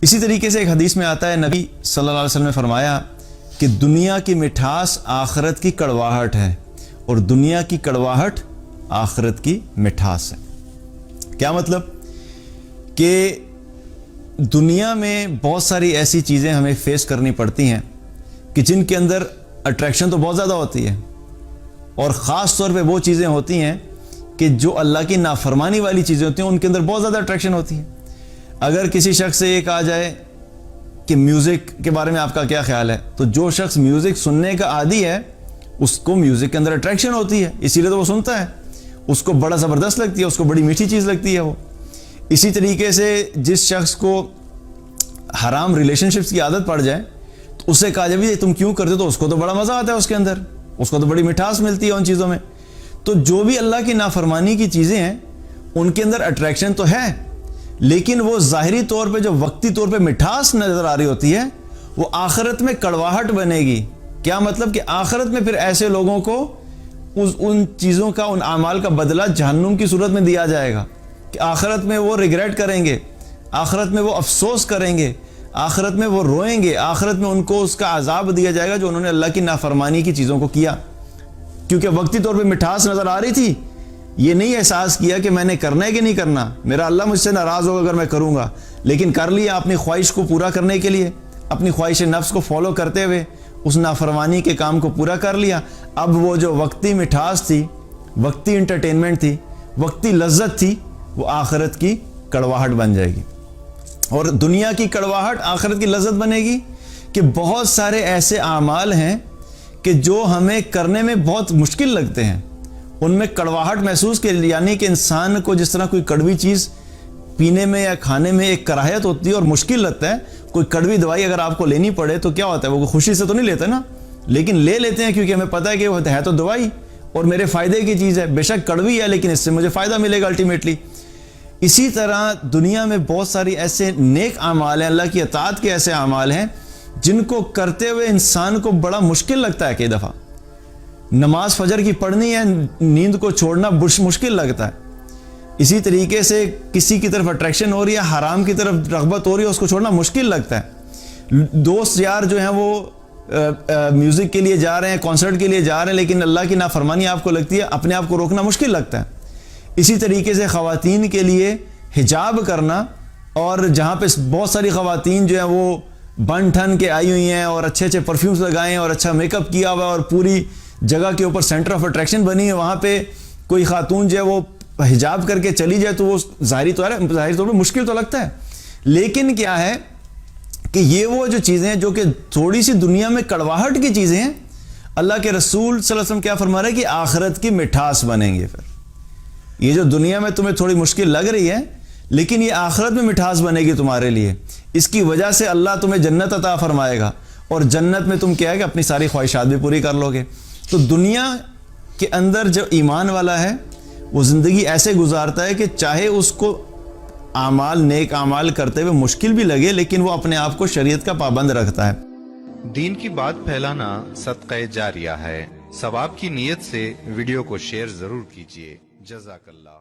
اسی طریقے سے ایک حدیث میں آتا ہے، نبی صلی اللہ علیہ وسلم نے فرمایا کہ دنیا کی مٹھاس آخرت کی کڑواہٹ ہے اور دنیا کی کڑواہٹ آخرت کی مٹھاس ہے۔ کیا مطلب؟ کہ دنیا میں بہت ساری ایسی چیزیں ہمیں فیس کرنی پڑتی ہیں کہ جن کے اندر اٹریکشن تو بہت زیادہ ہوتی ہے، اور خاص طور پہ وہ چیزیں ہوتی ہیں کہ جو اللہ کی نافرمانی والی چیزیں ہوتی ہیں ان کے اندر بہت زیادہ اٹریکشن ہوتی ہے۔ اگر کسی شخص سے یہ کہا جائے کہ میوزک کے بارے میں آپ کا کیا خیال ہے، تو جو شخص میوزک سننے کا عادی ہے اس کو میوزک کے اندر اٹریکشن ہوتی ہے، اسی لیے تو وہ سنتا ہے، اس کو بڑا زبردست لگتی ہے، اس کو بڑی میٹھی چیز لگتی ہے وہ۔ اسی طریقے سے جس شخص کو حرام ریلیشن شپس کی عادت پڑ جائے تو اس سے کہا جائے بھی تم کیوں کرتے ہو، تو اس کو تو بڑا مزہ آتا ہے، اس کے اندر اس کو تو بڑی مٹھاس ملتی ہے ان چیزوں میں۔ تو جو بھی اللہ کی نافرمانی کی چیزیں ہیں ان کے اندر اٹریکشن تو ہے، لیکن وہ ظاہری طور پہ جو وقتی طور پہ مٹھاس نظر آ رہی ہوتی ہے وہ آخرت میں کڑواہٹ بنے گی۔ کیا مطلب؟ کہ آخرت میں پھر ایسے لوگوں کو ان چیزوں کا، ان اعمال کا بدلہ جہنم کی صورت میں دیا جائے گا، کہ آخرت میں وہ ریگریٹ کریں گے، آخرت میں وہ افسوس کریں گے، آخرت میں وہ روئیں گے، آخرت میں ان کو اس کا عذاب دیا جائے گا جو انہوں نے اللہ کی نافرمانی کی چیزوں کو کیا۔ کیونکہ وقتی طور پہ مٹھاس نظر آ رہی تھی، یہ نہیں احساس کیا کہ میں نے کرنا ہے کہ نہیں کرنا، میرا اللہ مجھ سے ناراض ہوگا اگر میں کروں گا، لیکن کر لیا اپنی خواہش کو پورا کرنے کے لیے، اپنی خواہش نفس کو فالو کرتے ہوئے اس نافرمانی کے کام کو پورا کر لیا۔ اب وہ جو وقتی مٹھاس تھی، وقتی انٹرٹینمنٹ تھی، وقتی لذت تھی، وہ آخرت کی کڑواہٹ بن جائے گی، اور دنیا کی کڑواہٹ آخرت کی لذت بنے گی۔ کہ بہت سارے ایسے اعمال ہیں کہ جو ہمیں کرنے میں بہت مشکل لگتے ہیں، ان میں کڑواہٹ محسوس کے، یعنی کہ انسان کو جس طرح کوئی کڑوی چیز پینے میں یا کھانے میں ایک کراہیت ہوتی ہے اور مشکل لگتا ہے، کوئی کڑوی دوائی اگر آپ کو لینی پڑے تو کیا ہوتا ہے، وہ خوشی سے تو نہیں لیتے نا، لیکن لے لیتے ہیں کیونکہ ہمیں پتہ ہے کہ وہ ہے تو دوائی اور میرے فائدے کی چیز ہے، بے شک کڑوی ہے لیکن اس سے مجھے فائدہ ملے گا الٹیمیٹلی۔ اسی طرح دنیا میں بہت ساری ایسے نیک اعمال ہیں، اللہ کی اطاعت کے ایسے اعمال ہیں جن کو کرتے ہوئے انسان کو بڑا مشکل لگتا ہے۔ کئی دفعہ نماز فجر کی پڑھنی ہے، نیند کو چھوڑنا مشکل لگتا ہے۔ اسی طریقے سے کسی کی طرف اٹریکشن ہو رہی ہے، حرام کی طرف رغبت ہو رہی ہے، اس کو چھوڑنا مشکل لگتا ہے۔ دوست یار جو ہیں وہ میوزک کے لیے جا رہے ہیں، کانسرٹ کے لیے جا رہے ہیں، لیکن اللہ کی نافرمانی آپ کو لگتی ہے، اپنے آپ کو روکنا مشکل لگتا ہے۔ اسی طریقے سے خواتین کے لیے حجاب کرنا، اور جہاں پہ بہت ساری خواتین جو ہیں وہ بن ٹھن کے آئی ہوئی ہیں اور اچھے اچھے پرفیومز لگائے ہیں اور اچھا میک اپ کیا ہوا ہے اور پوری جگہ کے اوپر سینٹر آف اٹریکشن بنی ہے، وہاں پہ کوئی خاتون جو ہے وہ حجاب کر کے چلی جائے تو وہ ظاہری طور پہ مشکل تو لگتا ہے، لیکن کیا ہے کہ یہ وہ جو چیزیں ہیں جو کہ تھوڑی سی دنیا میں کڑواہٹ کی چیزیں ہیں، اللہ کے رسول صلی اللہ علیہ وسلم کیا فرما رہے ہیں کہ آخرت کی مٹھاس بنیں گے۔ پھر یہ جو دنیا میں تمہیں تھوڑی مشکل لگ رہی ہے، لیکن یہ آخرت میں مٹھاس بنے گی تمہارے لیے، اس کی وجہ سے اللہ تمہیں جنت عطا فرمائے گا، اور جنت میں تم کیا ہے کہ اپنی ساری خواہشات بھی پوری کر لو گے۔ تو دنیا کے اندر جو ایمان والا ہے وہ زندگی ایسے گزارتا ہے کہ چاہے اس کو اعمال، نیک اعمال کرتے ہوئے مشکل بھی لگے، لیکن وہ اپنے آپ کو شریعت کا پابند رکھتا ہے۔ دین کی بات پھیلانا صدقہ جاریہ ہے، ثواب کی نیت سے ویڈیو کو شیئر ضرور کیجیے۔ جزاک اللہ۔